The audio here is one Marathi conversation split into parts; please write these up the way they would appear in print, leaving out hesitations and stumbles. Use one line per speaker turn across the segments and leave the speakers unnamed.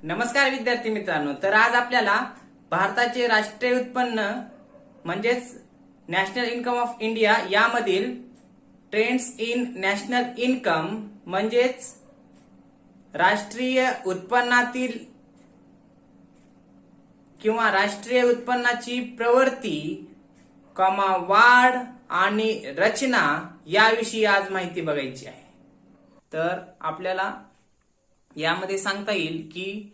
नमस्कार विद्यार्थी मित्रांनो, तर आज आपल्याला भारताचे राष्ट्रीय उत्पन्न म्हणजेच नॅशनल इन्कम ऑफ इंडिया यामधील ट्रेंड्स इन नॅशनल इन्कम म्हणजेच राष्ट्रीय उत्पन्नातील किंवा राष्ट्रीय उत्पन्नाची प्रवृत्ती, वाढ आणि रचना याविषयी आज माहिती बघायची आहे। तर आपल्याला यामध्ये सांगता येईल की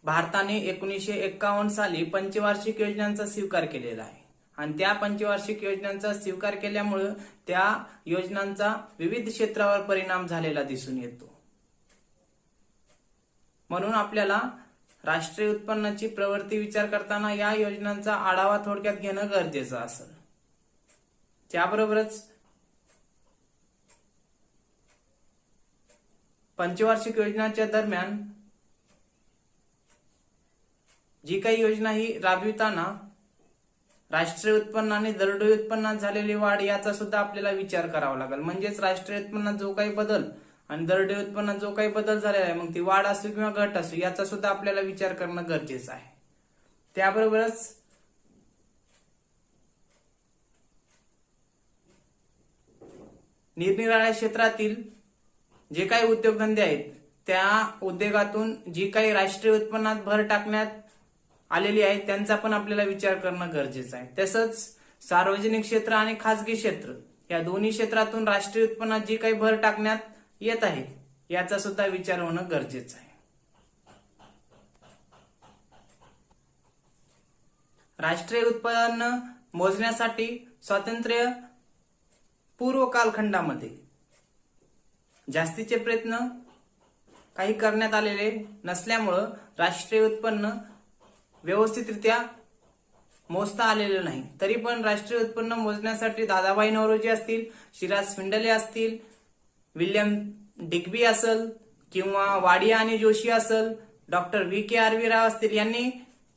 भारताने 1951 साली पंचवार्षिक योजनांचा स्वीकार केलेला आहे आणि त्या पंचवार्षिक योजनांचा स्वीकार केल्यामुळे त्या योजनांचा विविध क्षेत्रावर परिणाम झालेला दिसून येतो। म्हणून आपल्याला राष्ट्रीय उत्पन्नाची प्रवृत्ती विचार करताना या योजनांचा आढावा थोडक्यात घेणं गरजेचं असेल। त्याबरोबरच पंचवार्षिक योजनाच्या दरम्यान जी काही योजना ही राबविताना राष्ट्रीय उत्पन्न आणि दरडोई उत्पन्नात झालेली वाढ याचा सुद्धा आपल्याला विचार करावा लागेल। म्हणजेच राष्ट्रीय उत्पन्नात जो काही बदल आणि दरडोई उत्पन्नात जो काही बदल झालेला आहे, मग ती वाढ असो किंवा घट असो, याचा सुद्धा आपल्याला विचार करणं गरजेचं आहे। त्याबरोबरच निरनिराळ्या क्षेत्रातील जे काही उद्योगधंदे आहेत त्या उद्योगातून जी काही राष्ट्रीय उत्पन्नात भर टाकण्यात आलेली आहे त्यांचा पण आपल्याला विचार करणं गरजेचं आहे। तसंच सार्वजनिक क्षेत्र आणि खासगी क्षेत्र या दोन्ही क्षेत्रातून राष्ट्रीय उत्पन्नात जी काही भर टाकण्यात येत आहे याचा सुद्धा विचार होणं गरजेचं आहे। राष्ट्रीय उत्पन्न मोजण्यासाठी स्वातंत्र्य पूर्व कालखंडामध्ये जास्तीचे प्रयत्न काही करण्यात आलेले नसल्यामुळे राष्ट्रीय उत्पन्न व्यवस्थितरित्या मोजता आलेलं नाही। तरी पण राष्ट्रीय उत्पन्न मोजण्यासाठी दादाभाई नौरोजी असतील, शिराज फिंडले असतील, विल्यम डिग्बी असेल किंवा वाडिया आणि जोशी असेल, डॉक्टर VKRV राव असतील, यांनी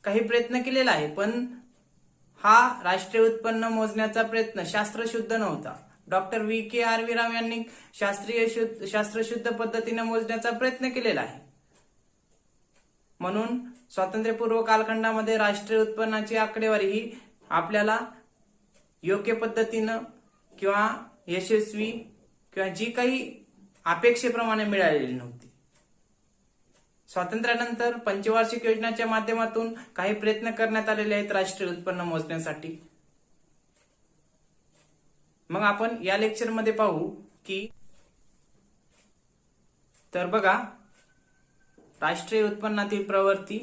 काही प्रयत्न केलेला आहे। पण हा राष्ट्रीय उत्पन्न मोजण्याचा प्रयत्न शास्त्रशुद्ध नव्हता। डॉक्टर VKRV राव यांनी शास्त्रशुद्ध पद्धतीने मोजण्याचा प्रयत्न केलेला आहे। म्हणून स्वातंत्र्यपूर्व कालखंडामध्ये राष्ट्रीय उत्पन्नाची आकडेवारी ही आपल्याला योग्य पद्धतीनं किंवा यशस्वी किंवा जी काही अपेक्षेप्रमाणे मिळालेली नव्हती। स्वातंत्र्यानंतर पंचवार्षिक योजनाच्या माध्यमातून काही प्रयत्न करण्यात आलेले आहेत राष्ट्रीय उत्पन्न मोजण्यासाठी। मग आपण या लेक्चर मध्ये पाहू की तर बघा, राष्ट्रीय उत्पन्नातील प्रवृत्ती,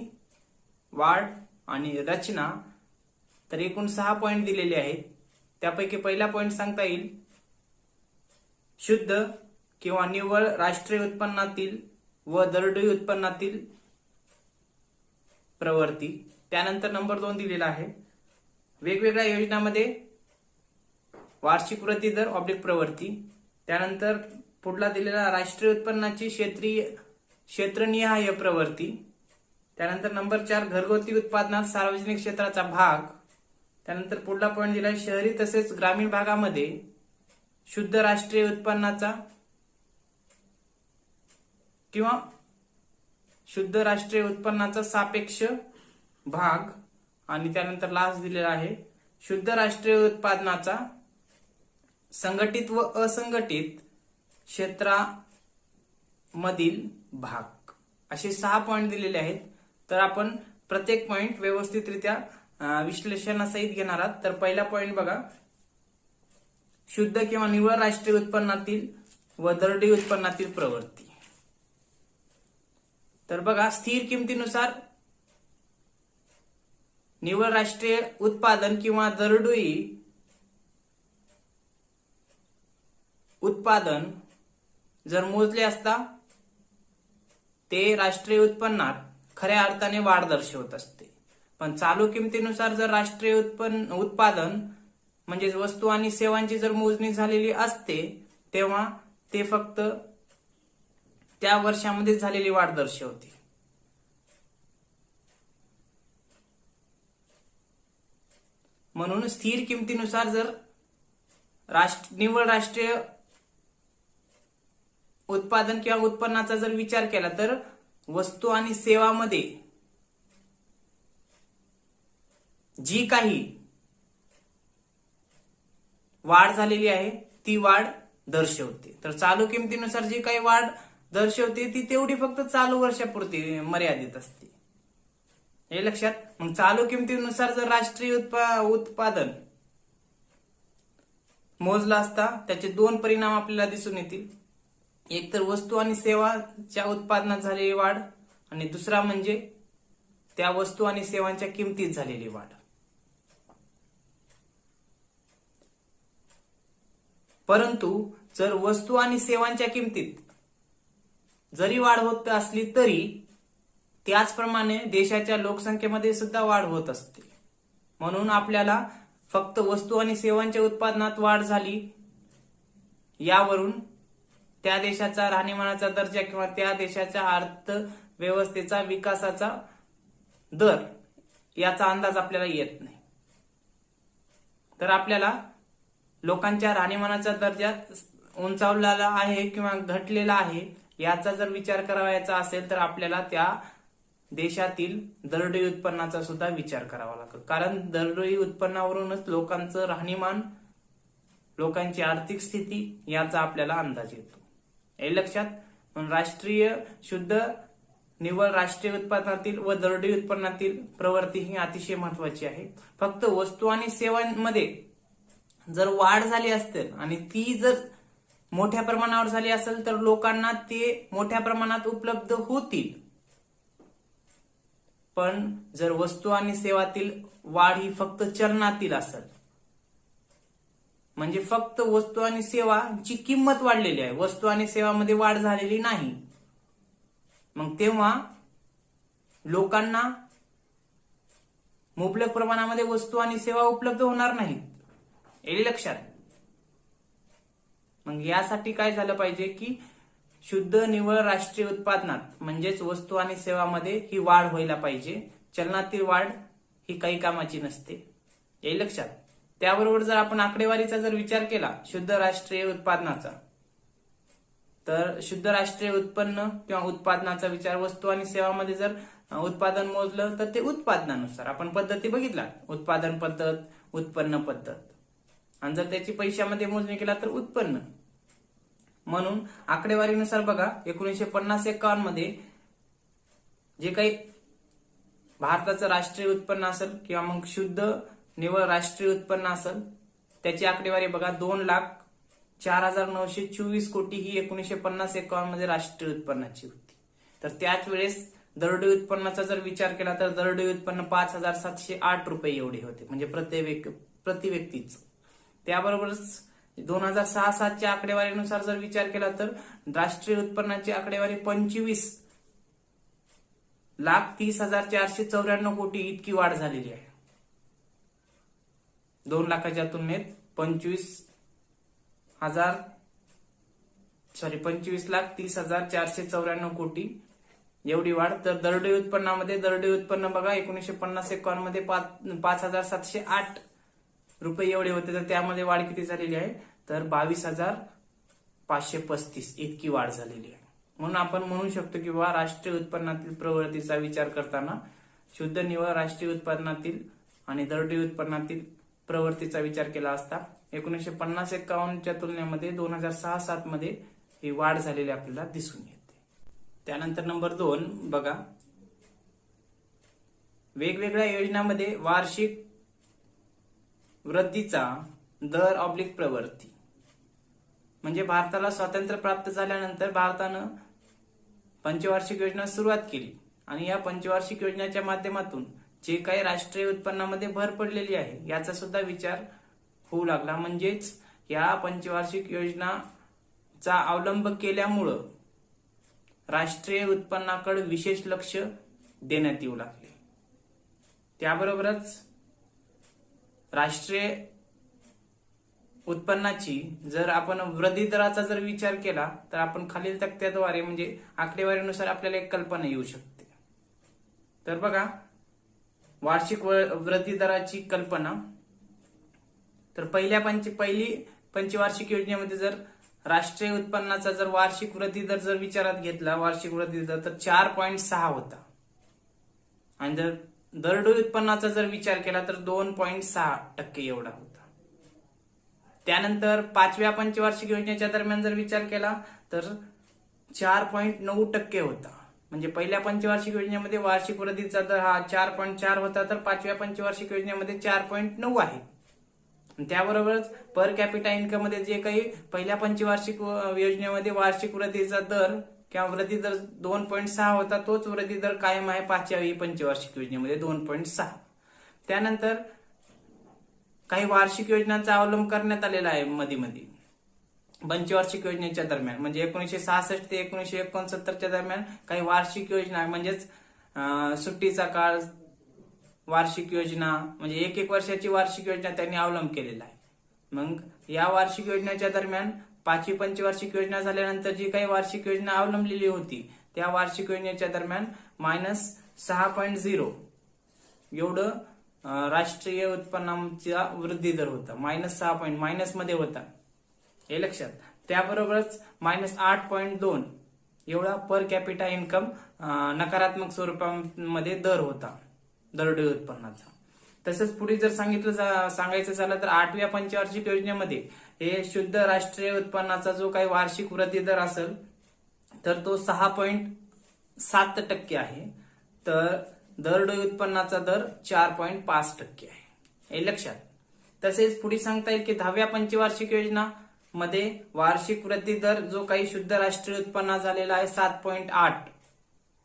वाढ आणि रचना, तर एकूण 6 पॉइंट दिलेले आहेत। त्यापैकी पहिला पॉइंट सांगता येईल शुद्ध किंवा निव्वळ राष्ट्रीय उत्पन्नातील व दरडोई उत्पन्नातील प्रवृत्ती। त्यानंतर नंबर 2 दिलेला आहे वेगवेगळ्या योजनांमध्ये वार्षिक वृद्धी दर ऑब्लिक प्रवृत्ती। त्यानंतर पुढला दिलेला राष्ट्रीय उत्पन्नाची क्षेत्रनिहाय प्रवृत्ती। त्यानंतर नंबर 4 घरगुती उत्पादनात सार्वजनिक क्षेत्राचा भाग। त्यानंतर पुढला पॉइंट दिला शहरी तसेच ग्रामीण भागामध्ये शुद्ध राष्ट्रीय उत्पन्नाचा किंवा शुद्ध राष्ट्रीय उत्पन्नाचा सापेक्ष भाग। आणि त्यानंतर लास्ट दिलेला आहे शुद्ध राष्ट्रीय उत्पादनाचा संघटित व असंघटित क्षेत्रामधील भाग। असे 6 पॉइंट दिलेले आहेत। तर आपण प्रत्येक पॉइंट व्यवस्थितरित्या विश्लेषणासहित घेणार आहोत। तर पहिला पॉइंट बघा, शुद्ध किंवा निव्वळ राष्ट्रीय उत्पन्नातील व दरडोई उत्पन्नातील प्रवृत्ती। तर बघा, स्थिर किमतीनुसार निव्वळ राष्ट्रीय उत्पादन किंवा दरडोई उत्पादन जर मोजले असता ते राष्ट्रीय उत्पन्नात खऱ्या अर्थाने वाढ दर्शवत असते। पण चालू किमतीनुसार जर राष्ट्रीय उत्पादन म्हणजे वस्तू आणि सेवांची जर मोजणी झालेली असते तेव्हा ते फक्त त्या वर्षामध्ये झालेली वाढ दर्शवते। म्हणून स्थिर किमतीनुसार जर निव्वळ राष्ट्रीय उत्पादन किंवा उत्पन्नाचा जर विचार केला तर वस्तू आणि सेवामध्ये जी काही वाढ झालेली आहे ती वाढ दर्शवते. तर चालू किमतीनुसार जी काही वाढ दर्शवते ती तेवढी फक्त चालू वर्षापुरती मर्यादित असते, हे लक्षात. मग चालू किमतीनुसार जर राष्ट्रीय उत्पादन मोजला असता त्याचे दोन परिणाम आपल्याला दिसून येतील. एक तर वस्तू आणि सेवाच्या उत्पादनात झालेली वाढ, आणि दुसरा म्हणजे त्या वस्तू आणि सेवांच्या किमतीत झालेली वाढ. परंतु जर वस्तू आणि सेवांच्या किमतीत जरी वाढ होत असली तरी त्याचप्रमाणे देशाच्या लोकसंख्येमध्ये सुद्धा वाढ होत असते. म्हणून आपल्याला फक्त वस्तू आणि सेवांच्या उत्पादनात वाढ झाली यावरून त्या देशाचा राहणीमानाचा दर्जा किंवा त्या देशाच्या अर्थव्यवस्थेचा विकासाचा दर याचा अंदाज आपल्याला येत नाही. तर आपल्याला लोकांच्या राहणीमानाचा दर्जा उंचावलेला आहे किंवा घटलेला आहे याचा जर विचार करायचा असेल तर आपल्याला त्या देशातील दरडोई उत्पन्नाचा सुद्धा विचार करावा लागतो. कारण दरडोई उत्पन्नावरूनच लोकांचं राहणीमान, लोकांची आर्थिक स्थिती याचा आपल्याला अंदाज येतो, हे लक्षात. पण राष्ट्रीय शुद्ध निव्वळ राष्ट्रीय उत्पन्नातील व दरडोई उत्पन्नातील प्रवृत्ती ही अतिशय महत्वाची आहे. फक्त वस्तू आणि सेवांमध्ये जर वाढ झाली असेल आणि ती जर मोठ्या प्रमाणावर झाली असेल तर लोकांना ते मोठ्या प्रमाणात उपलब्ध होतील. पण जर वस्तू आणि सेवातील वाढ ही फक्त चलनातील असेल, म्हणजे फक्त वस्तू आणि सेवाची किंमत वाढलेली आहे, वस्तू आणि सेवामध्ये वाढ झालेली नाही, मग तेव्हा लोकांना मुबलक प्रमाणामध्ये वस्तू आणि सेवा उपलब्ध होणार नाहीत, हे लक्षात. मग यासाठी काय झालं पाहिजे की शुद्ध निव्वळ राष्ट्रीय उत्पादनात म्हणजेच वस्तू आणि सेवामध्ये ही वाढ व्हायला पाहिजे. चलनातील वाढ ही काही कामाची नसते, हे लक्षात. त्याबरोबर जर आपण आकडेवारीचा जर विचार केला शुद्ध राष्ट्रीय उत्पादनाचा, तर शुद्ध राष्ट्रीय उत्पन्न किंवा उत्पादनाचा विचार वस्तू आणि सेवामध्ये जर उत्पादन मोजलं तर ते उत्पादनानुसार आपण पद्धती बघितला, उत्पादन पद्धत, उत्पन्न पद्धत, आणि जर त्याची पैशामध्ये मोजणी केला तर उत्पन्न. म्हणून आकडेवारीनुसार बघा 1950-51 मध्ये जे काही भारताचं राष्ट्रीय उत्पन्न असेल किंवा मग शुद्ध निव्वळ राष्ट्रीय उत्पन्न असेल त्याची आकडेवारी बघा 2,04,924 कोटी ही 1950-51 मध्ये राष्ट्रीय उत्पन्नाची होती. तर त्याच वेळेस दरडोई उत्पन्नाचा जर विचार केला तर दरडोई उत्पन्न 5,708 रुपये एवढे होते, म्हणजे प्रति व्यक्तीच. त्याबरोबरच 2006-07च्या आकडेवारीनुसार जर विचार केला तर राष्ट्रीय उत्पन्नाची आकडेवारी 25,30,494 कोटी इतकी वाढ झालेली आहे. 2 लाखाच्या तुलनेत 25,30,494 कोटी एवढी वाढ. तर दरडोई उत्पन्नामध्ये दरडोई उत्पन्न बघा 1950-51 मध्ये 5,708 रुपये एवढे होते, तर त्यामध्ये वाढ किती झालेली आहे तर 22,535 इतकी वाढ झालेली आहे. म्हणून आपण म्हणू शकतो की बाबा राष्ट्रीय उत्पन्नातील प्रवृत्तीचा विचार करताना शुद्ध निव्वळ राष्ट्रीय उत्पन्नातील आणि दरडोई उत्पन्नातील प्रवृत्तीचा विचार केला असता 1950-51च्या तुलनेमध्ये 2006-07 मध्ये ही वाढ झालेली आपल्याला दिसून येते. त्यानंतर नंबर 2 बघा, वेगवेगळ्या योजनांमध्ये वार्षिक वृद्धीचा दर ऑब्लिक प्रवृत्ती. म्हणजे भारताला स्वातंत्र्य प्राप्त झाल्यानंतर भारतानं पंचवार्षिक योजना सुरुवात केली आणि या पंचवार्षिक योजनेच्या माध्यमातून जे काही राष्ट्रीय उत्पन्नामध्ये भर पडलेली आहे याचा सुद्धा विचार होऊ लागला. म्हणजेच या पंचवार्षिक योजनाचा अवलंब केल्यामुळं राष्ट्रीय उत्पन्नाकडे विशेष लक्ष देण्यात येऊ लागले. त्याबरोबरच राष्ट्रीय उत्पन्नाची जर आपण वृद्धी दराचा जर विचार केला तर आपण खालील तक्त्याद्वारे म्हणजे आकडेवारीनुसार आपल्याला एक कल्पना येऊ शकते. तर बघा, वार्षिक वृद्धी दराची कल्पना तर पहिली पंचवार्षिक योजनेमध्ये जर राष्ट्रीय उत्पन्नाचा जर वार्षिक वृद्धी दर जर विचारात घेतला, वार्षिक वृद्धी दर तर 4.6 होता. आणि जर दरडोई उत्पन्नाचा जर विचार केला तर 2.6% एवढा होता. त्यानंतर 5व्या पंचवार्षिक योजनेच्या दरम्यान जर विचार केला तर 4.9% होता. म्हणजे पहिल्या पंचवार्षिक योजनेमध्ये वार्षिक वृद्धीचा दर हा 4.4 होता, तर 5व्या पंचवार्षिक योजनेमध्ये 4.9 आहे. त्याबरोबरच पर कॅपिटा इन्कम मध्ये जे काही पहिल्या पंचवार्षिक योजनेमध्ये वार्षिक वृद्धीचा दर किंवा वृद्धी दर 2.6 होता, तोच वृद्धी दर कायम आहे 5व्या पंचवार्षिक योजनेमध्ये 2.6. त्यानंतर काही वार्षिक योजनांचा अवलंब करण्यात आलेला आहे मध्ये पंचवार्षिक योजनेच्या दरम्यान. म्हणजे 1966 ते 1969च्या दरम्यान काही वार्षिक योजना म्हणजेच सुट्टीचा काळ वार्षिक योजना म्हणजे एक वर्षाची वार्षिक योजना त्यांनी अवलंब केलेला आहे. मग या वार्षिक योजनेच्या दरम्यान 5वी पंचवार्षिक योजना झाल्यानंतर जी काही वार्षिक योजना अवलंबलेली होती त्या वार्षिक योजनेच्या दरम्यान -6.0 एवढं राष्ट्रीय उत्पन्नाचा वृद्धी दर होता. -6 मायनस मध्ये होता, हे लक्षात. त्याबरोबरच -8.2 एवढा पर कॅपिटा इन्कम नकारात्मक स्वरूपामध्ये दर होता दरडोई उत्पन्नाचा. तसंच पुढे जर सांगायचं झालं तर 8व्या पंचवार्षिक योजनेमध्ये हे शुद्ध राष्ट्रीय उत्पन्नाचा जो काही वार्षिक वृद्धी दर असेल तर तो 6.7% आहे, तर दरडोई उत्पन्नाचा दर 4.5% आहे, हे लक्षात. तसेच पुढे सांगता येईल की 10व्या पंचवार्षिक योजना मध्ये वार्षिक वृद्धी दर जो काही शुद्ध राष्ट्रीय उत्पन्न झालेला आहे 7.8.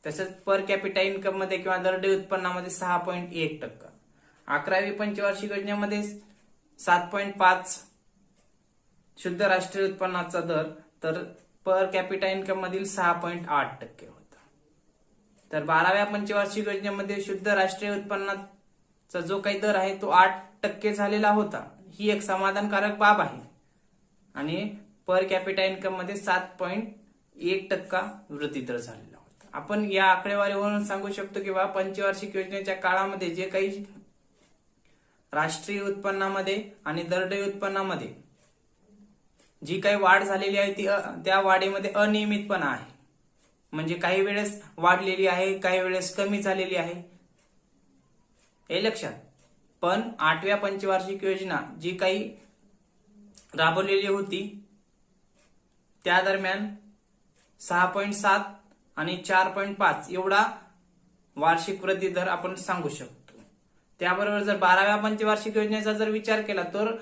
तसंच पर कॅपिटा इन्कम मध्ये किंवा दरडोई उत्पन्नामध्ये 6.1%. 11वी पंचवार्षिक योजनेमध्ये 7.5 शुद्ध राष्ट्रीय उत्पन्नाचा दर, तर पर कॅपिटा इन्कम मधील 6.8% होता. तर 12व्या पंचवार्षिक योजनेमध्ये शुद्ध राष्ट्रीय उत्पन्नाचा जो काही दर आहे तो 8% झालेला होता. ही एक समाधानकारक बाब आहे. आणि पर कॅपिटा इन्कम मध्ये 7.1% वृद्धी दर झालेला होता. आपण या आकडेवारीवरून सांगू शकतो की पंचवार्षिक योजनेच्या काळामध्ये जे काही राष्ट्रीय उत्पन्नामध्ये आणि दरडोई उत्पन्नामध्ये जी काही वाढ झालेली आहे ती त्या वाढीमध्ये अनियमितपणा आहे. म्हणजे काही वेळेस वाढलेली आहे, काही वेळेस कमी झालेली आहे, हे लक्षात. पण 8व्या पंचवार्षिक योजना जी काही राबवलेली होती त्या दरम्यान 6.7 आणि 4.5 एवढा वार्षिक वृद्धी दर आपण सांगू शकतो. त्याबरोबर जर 12व्या पंचवार्षिक योजनेचा जर विचार केला तर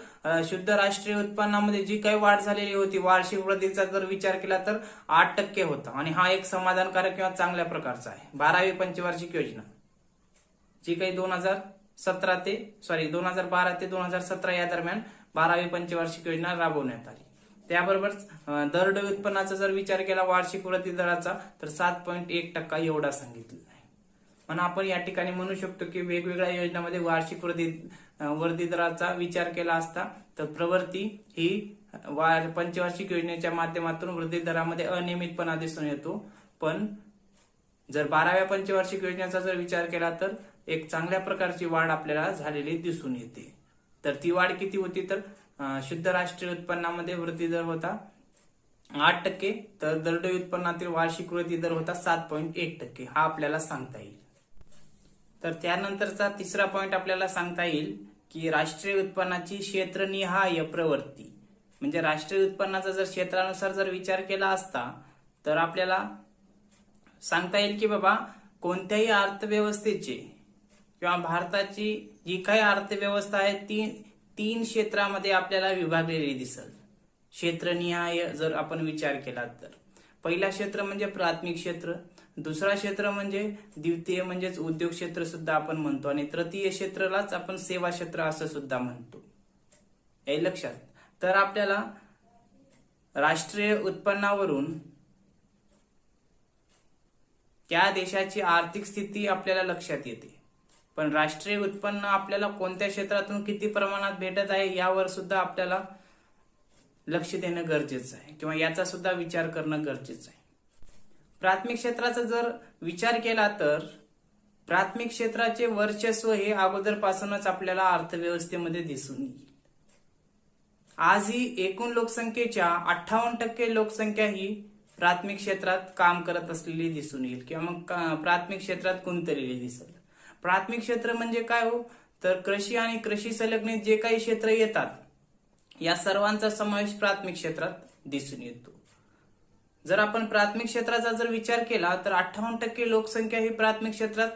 शुद्ध राष्ट्रीय उत्पन्नामध्ये जी काही वाढ झालेली होती वार्षिक वृद्धीचा जर विचार केला तर 8% होता. आणि हा एक समाधानकारक किंवा चांगल्या प्रकारचा आहे. 12वी पंचवार्षिक योजना जी काही 2012 ते 2017 या दरम्यान 12वी पंचवार्षिक योजना राबवण्यात आली. त्याबरोबर दरडोई उत्पन्नाचा जर विचार केला वार्षिक वृद्धी दराचा तर 7.1% एवढा सांगितलेला आहे. म्हणून आपण या ठिकाणी म्हणू शकतो की वेगवेगळ्या योजनांमध्ये वार्षिक वृद्धी दराचा विचार केला असता तर प्रवृत्ती ही पंचवार्षिक योजनेच्या माध्यमातून वृद्धी दरामध्ये अनियमितपणा दिसून येतो. पण जर 12व्या पंचवार्षिक योजनेचा जर विचार केला तर एक चांगल्या प्रकारची वाढ आपल्याला झालेली दिसून येते. तर ती वाढ किती होती तर शुद्ध राष्ट्रीय उत्पन्नामध्ये वृद्धी दर होता 8%, तर दरडोई उत्पन्नातील वार्षिक वृद्धी दर होता 7.1%. हा आपल्याला सांगता येईल. तर त्यानंतरचा तिसरा पॉइंट आपल्याला सांगता येईल की राष्ट्रीय उत्पन्नाची क्षेत्रनिहाय प्रवृत्ती. म्हणजे राष्ट्रीय उत्पन्नाचा जर क्षेत्रानुसार जर विचार केला असता तर आपल्याला सांगता येईल की कोणत्याही अर्थव्यवस्थेचे किंवा भारताची जी काही अर्थव्यवस्था आहे ती 3 क्षेत्रामध्ये आपल्याला विभागलेली दिसेल. क्षेत्रनिहाय जर आपण विचार केला तर पहिला क्षेत्र म्हणजे प्राथमिक क्षेत्र, दुसरा क्षेत्र म्हणजे द्वितीय म्हणजेच उद्योग क्षेत्र सुद्धा आपण म्हणतो, आणि तृतीय क्षेत्रालाच आपण सेवा क्षेत्र असं सुद्धा म्हणतो, हे लक्षात. तर आपल्याला राष्ट्रीय उत्पन्नावरून त्या देशाची आर्थिक स्थिती आपल्याला लक्षात येते. पण राष्ट्रीय उत्पन्न आपल्याला कोणत्या क्षेत्रातून किती प्रमाणात भेटत आहे यावर सुद्धा आपल्याला लक्ष देणं गरजेचं आहे किंवा याचा सुद्धा विचार करणं गरजेचं आहे. प्राथमिक क्षेत्राचा जर विचार केला तर प्राथमिक क्षेत्राचे वर्चस्व हे अगोदरपासूनच आपल्याला अर्थव्यवस्थेमध्ये दिसून येईल. आजही एकूण लोकसंख्येच्या 58% लोकसंख्या ही प्राथमिक क्षेत्रात काम करत असलेली दिसून येईल किंवा मग प्राथमिक क्षेत्रात गुंतलेली दिसेल. प्राथमिक क्षेत्र म्हणजे काय हो, तर कृषी आणि कृषी संलग्नित जे काही क्षेत्र येतात या सर्वांचा समावेश प्राथमिक क्षेत्रात दिसून येतो. जर आपण प्राथमिक क्षेत्राचा जर विचार केला तर 58% लोकसंख्या ही प्राथमिक क्षेत्रात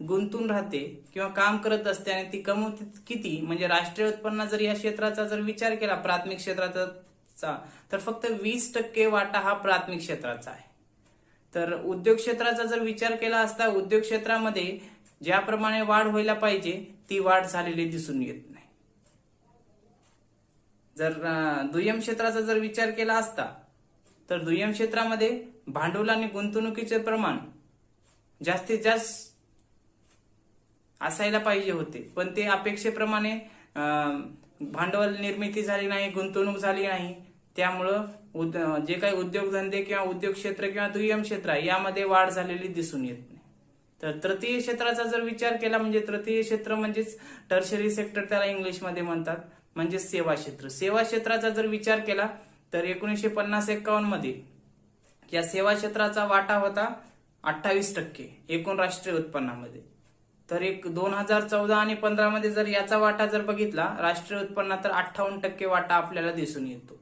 गुंतून राहते किंवा काम करत असते आणि ती कमवते किती, म्हणजे राष्ट्रीय उत्पन्नात जर या क्षेत्राचा जर विचार केला प्राथमिक क्षेत्राचा तर फक्त 20% वाटा हा प्राथमिक क्षेत्राचा आहे. तर उद्योग क्षेत्राचा जर विचार केला असता उद्योग क्षेत्रामध्ये ज्याप्रमाणे वाढ व्हायला पाहिजे ती वाढ झालेली दिसून येत नाही. जर दुय्यम क्षेत्राचा जर विचार केला असता तर दुय्यम क्षेत्रामध्ये भांडवल आणि गुंतवणुकीचे प्रमाण जास्तीत जास्त असायला पाहिजे होते, पण ते अपेक्षेप्रमाणे भांडवल निर्मिती झाली नाही, गुंतवणूक झाली नाही. त्यामुळं जे काही उद्योगधंदे किंवा उद्योग क्षेत्र किंवा दुय्यम क्षेत्र आहे यामध्ये वाढ झालेली दिसून येत नाही. तर तृतीय क्षेत्राचा जर विचार केला म्हणजे तृतीय क्षेत्र म्हणजेच टर्शरी सेक्टर त्याला इंग्लिशमध्ये म्हणतात, म्हणजे सेवा क्षेत्र. सेवा क्षेत्राचा जर विचार केला तर 1950-51 मध्ये या सेवा क्षेत्राचा वाटा होता 28% एकूण राष्ट्रीय उत्पन्नामध्ये. तर 2014 आणि 15 मध्ये जर याचा वाटा जर बघितला राष्ट्रीय उत्पन्नात तर 58% वाटा आपल्याला दिसून येतो.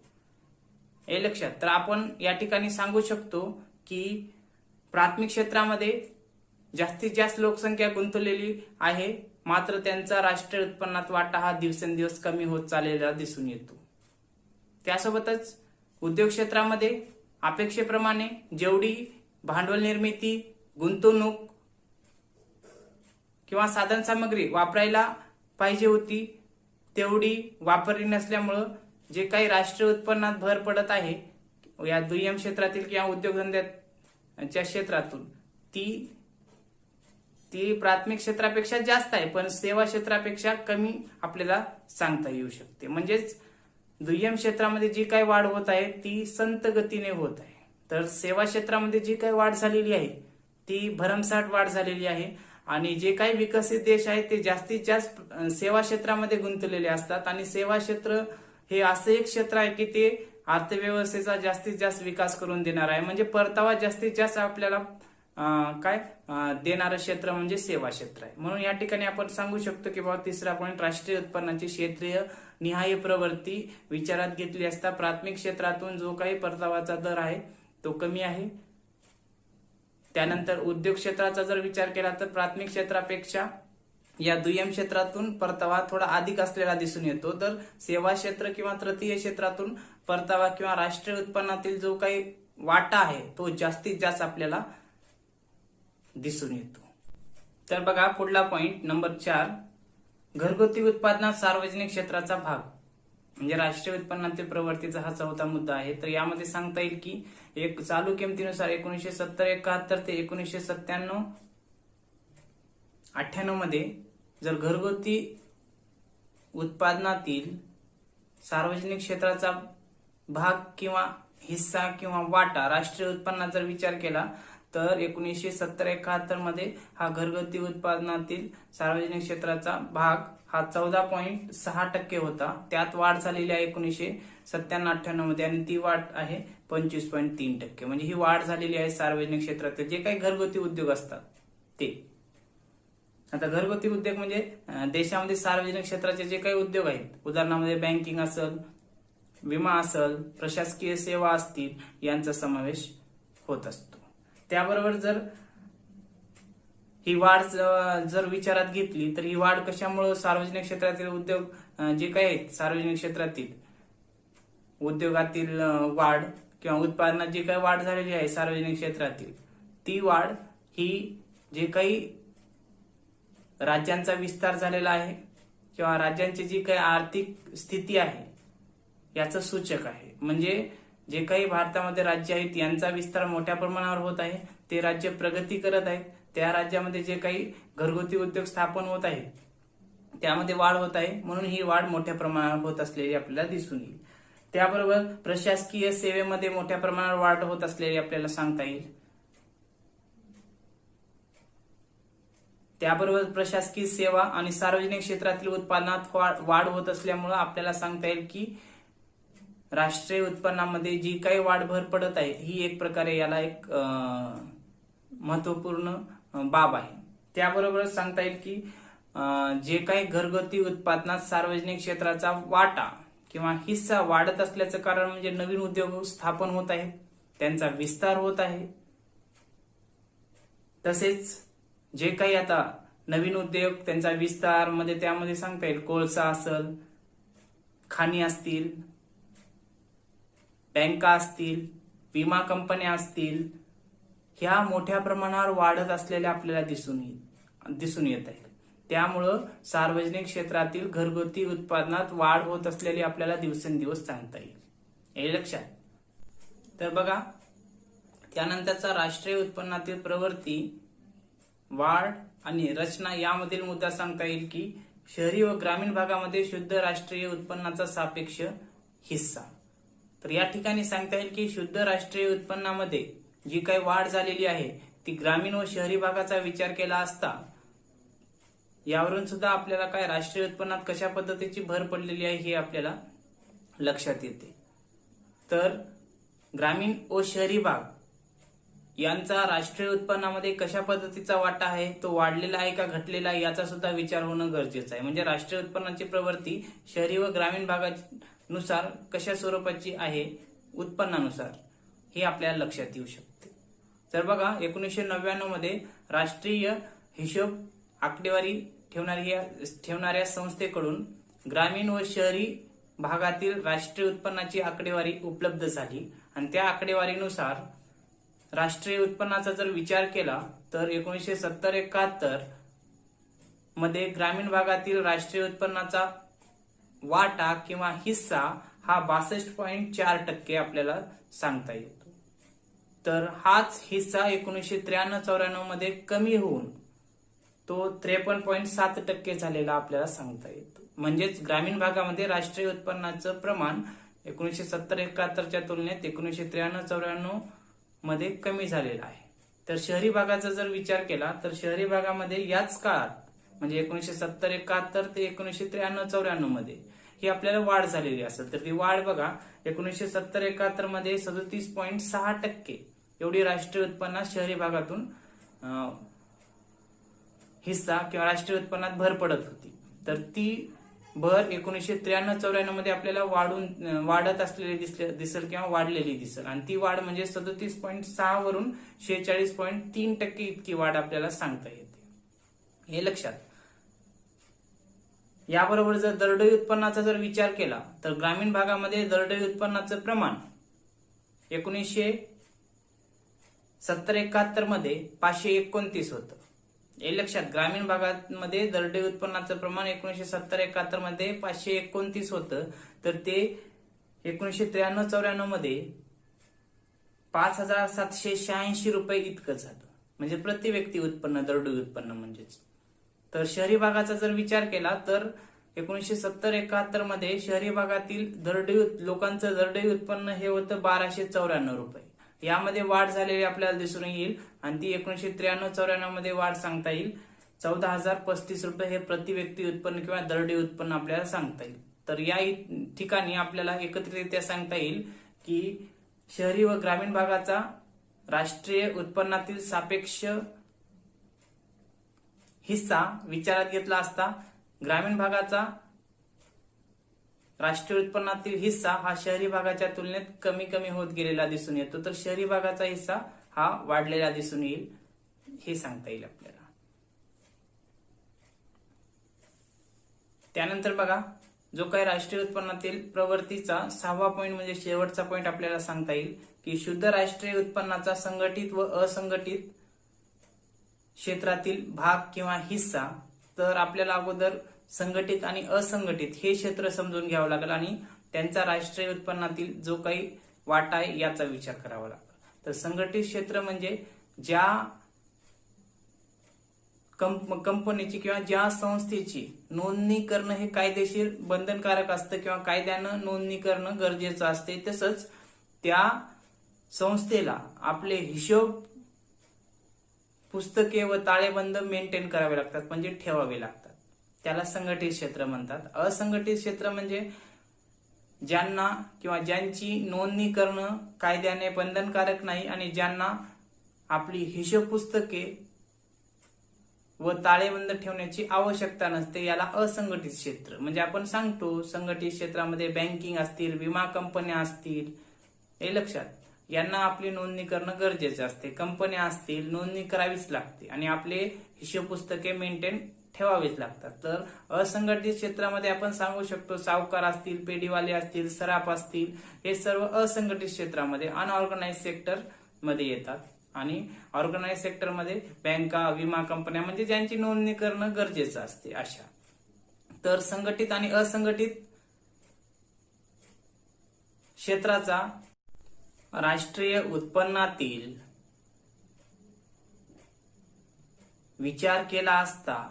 हे लक्षात. तर आपण या ठिकाणी सांगू शकतो की प्राथमिक क्षेत्रामध्ये जास्तीत जास्त लोकसंख्या गुंतलेली आहे, मात्र त्यांचा राष्ट्रीय उत्पन्नात वाटा हा दिवसेंदिवस कमी होत चाललेला दिसून येतो. त्यासोबतच उद्योग क्षेत्रामध्ये अपेक्षेप्रमाणे जेवढी भांडवल निर्मिती, गुंतवणूक किंवा साधन सामग्री वापरायला पाहिजे होती तेवढी वापरली नसल्यामुळं जे काही राष्ट्रीय उत्पन्नात भर पडत आहे या दुय्यम क्षेत्रातील किंवा उद्योगधंद्याच्या क्षेत्रातून ती प्राथमिक क्षेत्रापेक्षा जास्त आहे, पण सेवा क्षेत्रापेक्षा कमी आपल्याला सांगता येऊ शकते. म्हणजेच दुय्यम क्षेत्रामध्ये जी काही वाढ होत आहे ती संत गतीने होत आहे, तर सेवा क्षेत्रामध्ये जी काही वाढ झालेली आहे ती भरमसाठ वाढ झालेली आहे. आणि जे काही विकसित देश आहेत ते जास्तीत जास्त सेवा क्षेत्रामध्ये गुंतलेले असतात आणि सेवा क्षेत्र हे असं एक क्षेत्र आहे की ते अर्थव्यवस्थेचा जास्तीत जास्त विकास करून देणार आहे, म्हणजे परतावा जास्तीत जास्त आपल्याला देणारं क्षेत्र म्हणजे सेवा क्षेत्र आहे. म्हणून या ठिकाणी आपण सांगू शकतो की बाबा तिसरा पॉईंट, राष्ट्रीय उत्पन्नाची क्षेत्रीय निहाय प्रवृत्ती विचारात घेतली असता प्राथमिक क्षेत्रातून जो काही परतावाचा दर आहे तो कमी आहे. त्यानंतर उद्योग क्षेत्राचा जर विचार केला तर प्राथमिक क्षेत्रापेक्षा या दुय्यम क्षेत्रातून परतावा थोडा अधिक असलेला दिसून येतो, तर सेवा क्षेत्र किंवा तृतीय क्षेत्रातून परतावा किंवा राष्ट्रीय उत्पन्नातील जो काही वाटा आहे तो जास्तीत जास्त आपल्याला दिसून येतो. तर बघा पुढला पॉइंट नंबर 4, घरगुती उत्पादनात सार्वजनिक क्षेत्राचा भाग म्हणजे राष्ट्रीय उत्पन्नातील प्रवृत्तीचा हा चौथा मुद्दा आहे. तर यामध्ये सांगता येईल की एक चालू किमतीनुसार 1970-71 ते 1997-98 मध्ये जर घरगुती उत्पादनातील सार्वजनिक क्षेत्राचा भाग किंवा हिस्सा किंवा वाटा राष्ट्रीय उत्पन्नात जर विचार केला तर 1970-71 मध्ये हा घरगुती उत्पादनातील सार्वजनिक क्षेत्राचा भाग हा 14.6% होता. त्यात वाढ झालेली आहे 1997-98 मध्ये आणि ती वाढ आहे 25.3%. म्हणजे ही वाढ झालेली आहे सार्वजनिक क्षेत्रातील जे काही घरगुती उद्योग असतात ते. आता घरगुती उद्योग म्हणजे देशामध्ये सार्वजनिक क्षेत्राचे जे काही उद्योग आहेत, उदाहरणामध्ये बँकिंग असेल, विमा असेल, प्रशासकीय सेवा असतील, यांचा समावेश होत असतो. त्याबरोबर जर ही वाढ जर विचारात घेतली तर ही वाढ कशामुळे सार्वजनिक क्षेत्रातील उद्योग जे काही आहेत सार्वजनिक क्षेत्रातील उद्योगातील वाढ किंवा उत्पादनात जी काही वाढ झालेली आहे सार्वजनिक क्षेत्रातील ती वाढ ही जे काही राज्यांचा विस्तार झालेला आहे किंवा राज्यांची जी काही आर्थिक स्थिती आहे याचं सूचक आहे. म्हणजे जे काही भारतामध्ये राज्य आहेत यांचा विस्तार मोठ्या प्रमाणावर होत आहे, ते राज्य प्रगती करत आहेत, त्या राज्यामध्ये जे काही घरगुती उद्योग स्थापन होत आहे त्यामध्ये वाढ होत आहे, म्हणून ही वाढ मोठ्या प्रमाणावर होत असलेली आपल्याला दिसून येईल. त्याबरोबर प्रशासकीय सेवेमध्ये मोठ्या प्रमाणावर वाढ होत असलेली आपल्याला सांगता येईल. त्याबरोबर प्रशासकीय सेवा आणि सार्वजनिक क्षेत्रातील उत्पादनात वाढ होत असल्यामुळे आपल्याला सांगता येईल की राष्ट्रीय उत्पन्नामध्ये जी काही वाढ भर पडत आहे ही एक प्रकारे याला एक महत्वपूर्ण बाब आहे. त्याबरोबरच सांगता येईल की जे काही घरगुती उत्पादनात सार्वजनिक क्षेत्राचा वाटा किंवा हिस्सा वाढत असल्याचं कारण म्हणजे नवीन उद्योग स्थापन होत आहेत, त्यांचा विस्तार होत आहे. तसेच जे काही आता नवीन उद्योग त्यांचा विस्तार मध्ये त्यामध्ये सांगता येईल कोळसा असेल, खाणी असतील, बँका असतील, विमा कंपन्या असतील, ह्या मोठ्या प्रमाणावर वाढत असलेल्या आपल्याला दिसून येत आहे. त्यामुळं सार्वजनिक क्षेत्रातील घरगुती उत्पादनात वाढ होत असलेली आपल्याला दिवसेंदिवस सांगता येईल. हे लक्षात. तर बघा, त्यानंतरचा राष्ट्रीय उत्पन्नातील प्रवृत्ती, वाढ आणि रचना यामधील मुद्दा सांगता येईल की शहरी व ग्रामीण भागामध्ये शुद्ध राष्ट्रीय उत्पन्नाचा सापेक्ष हिस्सा. तर या ठिकाणी सांगता येईल की शुद्ध राष्ट्रीय उत्पन्नामध्ये जी काही वाढ झालेली आहे ती ग्रामीण व शहरी भागाचा विचार केला असता यावरून सुद्धा आपल्याला काय राष्ट्रीय उत्पन्नात कशा पद्धतीची भर पडलेली आहे हे आपल्याला लक्षात येते. तर ग्रामीण व शहरी भाग यांचा राष्ट्रीय उत्पन्नामध्ये कशा पद्धतीचा वाटा आहे, तो वाढलेला आहे का घटलेला आहे याचा सुद्धा विचार होणं गरजेचं आहे. म्हणजे राष्ट्रीय उत्पन्नाची प्रवृत्ती शहरी व ग्रामीण भागानुसार कशा स्वरूपाची आहे उत्पन्नानुसार हे आपल्याला लक्षात येऊ शकते. तर बघा, 1999 मध्ये राष्ट्रीय हिशोब आकडेवारी ठेवणाऱ्या संस्थेकडून ग्रामीण व शहरी भागातील राष्ट्रीय उत्पन्नाची आकडेवारी उपलब्ध झाली आणि त्या आकडेवारीनुसार राष्ट्रीय उत्पन्नाचा जर विचार केला तर 1970-71 मध्ये ग्रामीण भागातील राष्ट्रीय उत्पन्नाचा वाटा किंवा हिस्सा हा 62.4% आपल्याला सांगता येतो. तर हाच हिस्सा 1993-94 मध्ये कमी होऊन तो 53.7% झालेला आपल्याला सांगता येतो. म्हणजेच ग्रामीण भागामध्ये राष्ट्रीय उत्पन्नाचं प्रमाण 1970-71च्या तुलनेत 1993-94 मध्ये कमी झालेला आहे. तर शहरी भागाचा जर विचार केला तर शहरी भागामध्ये याच काळात म्हणजे 1970-71 ते 1993-94 मध्ये ही आपल्याला वाढ झालेली असेल. तर ती वाढ बघा, 1970-71 मध्ये 37.6% एवढी राष्ट्रीय उत्पन्नात शहरी भागातून हिस्सा किंवा राष्ट्रीय उत्पन्नात भर पडत होती. तर ती भर 1993-94 मध्ये आपल्याला वाढत असलेली दिसेल किंवा वाढलेली दिसेल आणि ती वाढ म्हणजे 37.6 वरून 46.3% इतकी वाढ आपल्याला सांगता येते. हे लक्षात. याबरोबर जर दरडोई उत्पन्नाचा जर विचार केला तर ग्रामीण भागामध्ये दरडोई उत्पन्नाचं प्रमाण 1970-71 मध्ये 529 होतं. हे लक्षात. ग्रामीण भागामध्ये दरडोई उत्पन्नाचं प्रमाण 1970-71 मध्ये 529 होतं. तर ते 1993-94 मध्ये 5,786 रुपये इतकं झालं. म्हणजे प्रति व्यक्ती उत्पन्न, दरडोई उत्पन्न म्हणजेच. तर शहरी भागाचा जर विचार केला तर 1970-71 मध्ये शहरी भागातील लोकांचं दरडोई उत्पन्न हे होतं 1294 रुपये. यामध्ये वाढ झालेली आपल्याला दिसून येईल आणि ती 1993-94 मध्ये वाढ सांगता येईल 14,035 रुपये हे प्रति व्यक्ती उत्पन्न किंवा दरडोई उत्पन्न आपल्याला सांगता येईल. तर या ठिकाणी आपल्याला एकत्रितरित्या सांगता येईल की शहरी व ग्रामीण भागाचा राष्ट्रीय उत्पन्नातील सापेक्ष हिस्सा विचारात घेतला असता ग्रामीण भागाचा राष्ट्रीय उत्पन्नातील हिस्सा हा शहरी भागाच्या तुलनेत कमी कमी होत गेलेला दिसून येतो. तर शहरी भागाचा हिस्सा हा वाढलेला दिसून येईल हे सांगता येईल आपल्याला. त्यानंतर बघा, जो काही राष्ट्रीय उत्पन्नातील प्रवृत्तीचा 6वा पॉईंट म्हणजे शेवटचा पॉईंट आपल्याला सांगता येईल की शुद्ध राष्ट्रीय उत्पन्नाचा संघटित व असंघटित क्षेत्रातील भाग किंवा हिस्सा. तर आपल्याला अगोदर संघटित आणि असंघटित हे क्षेत्र समजून घ्यावं लागेल आणि त्यांचा राष्ट्रीय उत्पन्नातील जो काही वाटा आहे याचा विचार करावा लागेल. तर संघटित क्षेत्र म्हणजे ज्या कंपनीची किंवा ज्या संस्थेची नोंदणी करणं हे कायदेशीर बंधनकारक असतं किंवा कायद्यानं नोंदणी करणं गरजेचं असते. तसंच त्या संस्थेला आपले हिशोब पुस्तके व ताळेबंद मेंटेन करावे लागतात म्हणजे ठेवावे लागतात. त्याला संघटित क्षेत्र म्हणतात. असंघटित क्षेत्र म्हणजे ज्यांना किंवा ज्यांची नोंदणी करणं कायद्याने बंधनकारक नाही आणि ज्यांना आपली हिशोब पुस्तके व ताळेबंद ठेवण्याची आवश्यकता नसते, याला असंघटित क्षेत्र म्हणजे आपण सांगतो. संघटित क्षेत्रामध्ये बँकिंग असतील, विमा कंपन्या असतील, हे लक्षात, यांना आपली नोंदणी करणं गरजेचं असते. कंपन्या असतील, नोंदणी करावीच लागते आणि आपले हिशोब पुस्तके मेंटेन ठेवावीच लागतात. तर असंघटित क्षेत्रामध्ये आपण सांगू शकतो सावकार असतील, पेढीवाले असतील, सराफ असतील, हे सर्व असंघटित क्षेत्रामध्ये अनऑर्गनाइज सेक्टर मध्ये येतात. आणि ऑर्गनाइज सेक्टरमध्ये बँका, विमा कंपन्या म्हणजे ज्यांची नोंदणी करणं गरजेचं असते अशा. तर संघटित आणि असंघटित क्षेत्राचा राष्ट्रीय उत्पन्नातील विचार केला असता,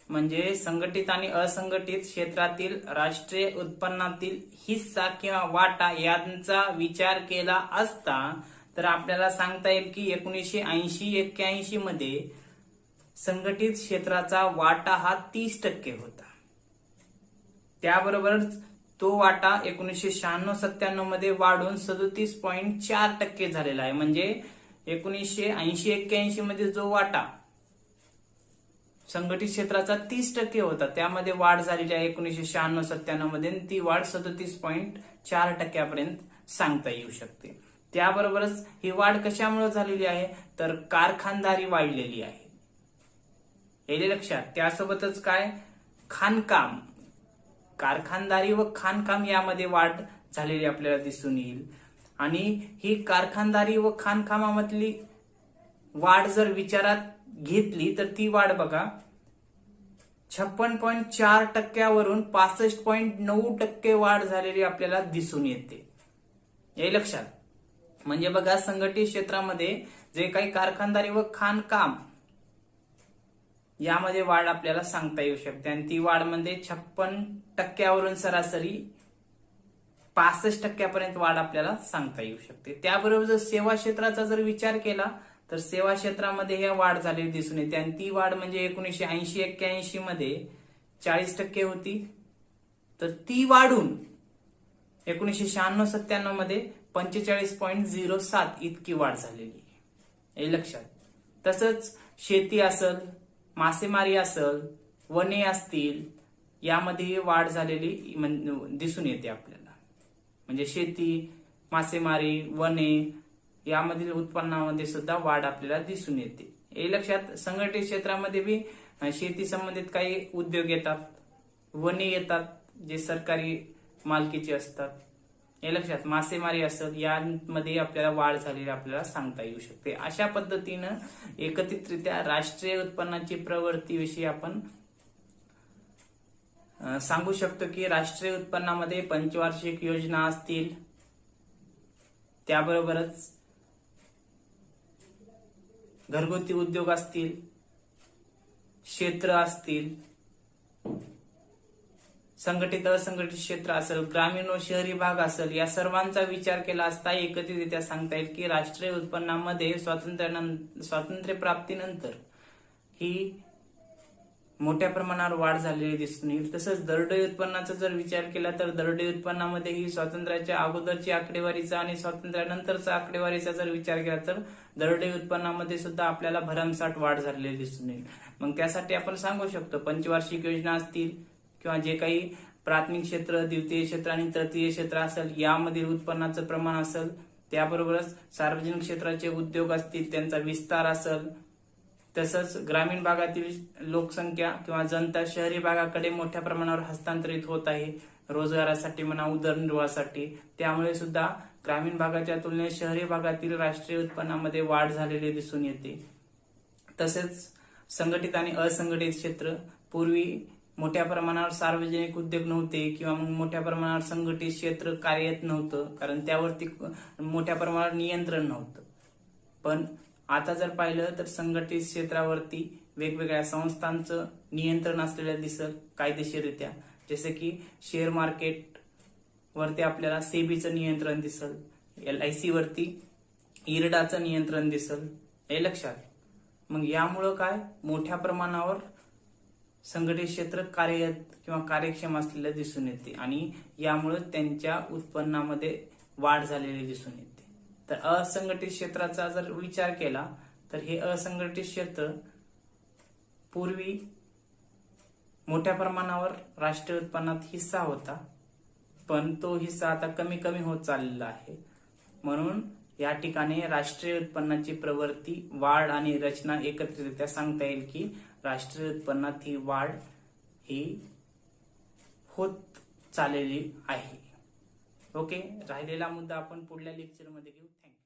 म्हणजे संघटित आणि असंघटित क्षेत्रातील राष्ट्रीय उत्पन्नातील हिस्सा किंवा वाटा यांचा विचार केला असता तर आपल्याला सांगता येईल की 1980-81 मध्ये संघटित क्षेत्राचा वाटा हा 30% होता. त्याबरोबरच तो वाटा 1996-97 मध्ये वाढून 37.4% झालेला आहे. म्हणजे 1980-81 मध्ये जो वाटा संघटित क्षेत्राचा 30% होता त्यामध्ये वाढ झालेली आहे 1996-97 मध्ये, ती वाढ 37.4% सांगता येऊ शकते. त्याबरोबरच ही वाढ कशामुळे झालेली आहे तर कारखानदारी वाढलेली आहे, हे लक्षात. त्यासोबतच काय, खाणकाम, कारखानदारी व खाणकाम यामध्ये वाढ झालेली आपल्याला दिसून येईल. आणि ही कारखानदारी व खाणकामामधली वाढ जर विचारात घेतली तर ती वाढ बघा 56.4% वरून 65.9% वाढ झालेली आपल्याला दिसून येते, हे लक्षात. म्हणजे बघा संघटित क्षेत्रामध्ये जे काही कारखानदारी व खाणकाम यामध्ये वाढ आपल्याला सांगता येऊ शकते आणि ती वाढ म्हणजे 56% वरून सरासरी 65% पर्यंत वाढ आपल्याला सांगता येऊ शकते. त्याबरोबर जर सेवा क्षेत्राचा जर विचार केला तर सेवा क्षेत्रामध्ये ही वाढ झालेली दिसून येते आणि ती वाढ म्हणजे 1980-81 मध्ये 40% होती, तर ती वाढून 1996-97 मध्ये 45.07 इतकी वाढ झालेली आहे, हे लक्षात. तसंच शेती असेल, मासेमारी असेल, वने असतील, यामध्ये वाढ झालेली दिसून येते आपल्याला. म्हणजे शेती, मासेमारी, वने यामधील उत्पन्नामध्ये सुद्धा वाढ आपल्याला दिसून येते, हे लक्षात. संघटित क्षेत्रामध्ये बी शेती संबंधित काही उद्योग येतात, वने येतात जे सरकारी मालकीचे असतात, हे लक्षात. मासेमारी असेल, यामध्ये आपल्याला वाढ झालेली आपल्याला सांगता येऊ शकते. अशा पद्धतीनं एकत्रितरित्या राष्ट्रीय उत्पन्नाची प्रवृत्तीविषयी आपण सांगू शकतो की राष्ट्रीय उत्पन्नामध्ये पंचवार्षिक योजना असतील, त्याबरोबरच घरगुती उद्योग असतील, क्षेत्र असतील, संघटित असंघटित क्षेत्र असेल, ग्रामीण व शहरी भाग असेल, या सर्वांचा विचार केला असता एकत्रितरित्या सांगता येईल की राष्ट्रीय उत्पन्नामध्ये स्वातंत्र्य प्राप्तीनंतर ही मोठ्या प्रमाणावर वाढ झालेली दिसून येईल. तसंच दरडोई उत्पन्नाचा जर विचार केला तर दरडोई उत्पन्नामध्ये ही स्वातंत्र्याच्या अगोदरची आकडेवारीचा आणि स्वातंत्र्यानंतरचा आकडेवारीचा जर विचार केला तर दरडोई उत्पन्नामध्ये सुद्धा आपल्याला भरमसाठ वाढ झालेली दिसून येईल. मग त्यासाठी आपण सांगू शकतो पंचवार्षिक योजना असतील किंवा जे काही प्राथमिक क्षेत्र, द्वितीय क्षेत्र आणि तृतीय क्षेत्र असेल यामधील उत्पन्नाचं प्रमाण असेल, त्याबरोबरच सार्वजनिक क्षेत्राचे उद्योग असतील त्यांचा विस्तार असेल, तसंच ग्रामीण भागातील लोकसंख्या किंवा जनता शहरी भागाकडे मोठ्या प्रमाणावर हस्तांतरित होत आहे रोजगारासाठी म्हणा, उदरनिर्वाहासाठी, त्यामुळे सुद्धा ग्रामीण भागाच्या तुलनेत शहरी भागातील राष्ट्रीय उत्पन्नामध्ये वाढ झालेली दिसून येते. तसेच संघटित आणि असंघटित क्षेत्र, पूर्वी मोठ्या प्रमाणावर सार्वजनिक उद्योग नव्हते किंवा मग मोठ्या प्रमाणावर संघटित क्षेत्र कार्यरत नव्हतं, कारण त्यावरती मोठ्या प्रमाणावर नियंत्रण नव्हतं. पण आता जर पाहिलं तर संघटित क्षेत्रावरती वेगवेगळ्या संस्थांचं नियंत्रण असलेलं दिसेल कायदेशीररित्या, जसे की शेअर मार्केट वरती आपल्याला सेबीचं नियंत्रण दिसेल, LIC वरती इरडाचं नियंत्रण दिसेल, हे लक्षात. मग यामुळं काय, मोठ्या प्रमाणावर संघटित क्षेत्र कार्यरत किंवा कार्यक्षम असलेलं दिसून येते आणि यामुळे त्यांच्या उत्पन्नामध्ये वाढ झालेली दिसून येते. तर असंघटित क्षेत्राचा जर विचार केला तर हे असंघटित क्षेत्र पूर्वी मोठ्या प्रमाणावर राष्ट्रीय उत्पन्नात हिस्सा होता, पण तो हिस्सा आता कमी कमी होत चाललेला आहे. म्हणून या ठिकाणी राष्ट्रीय उत्पन्नाची प्रवृत्ती, वाढ आणि रचना एकत्रितरित्या सांगता येईल की राष्ट्रीय उत्पन्नात ही वाढ ही होत चाललेली आहे. ओके, राहिलेला मुद्दा आपण पुढल्या लेक्चरमध्ये घेऊ. थँक्यू.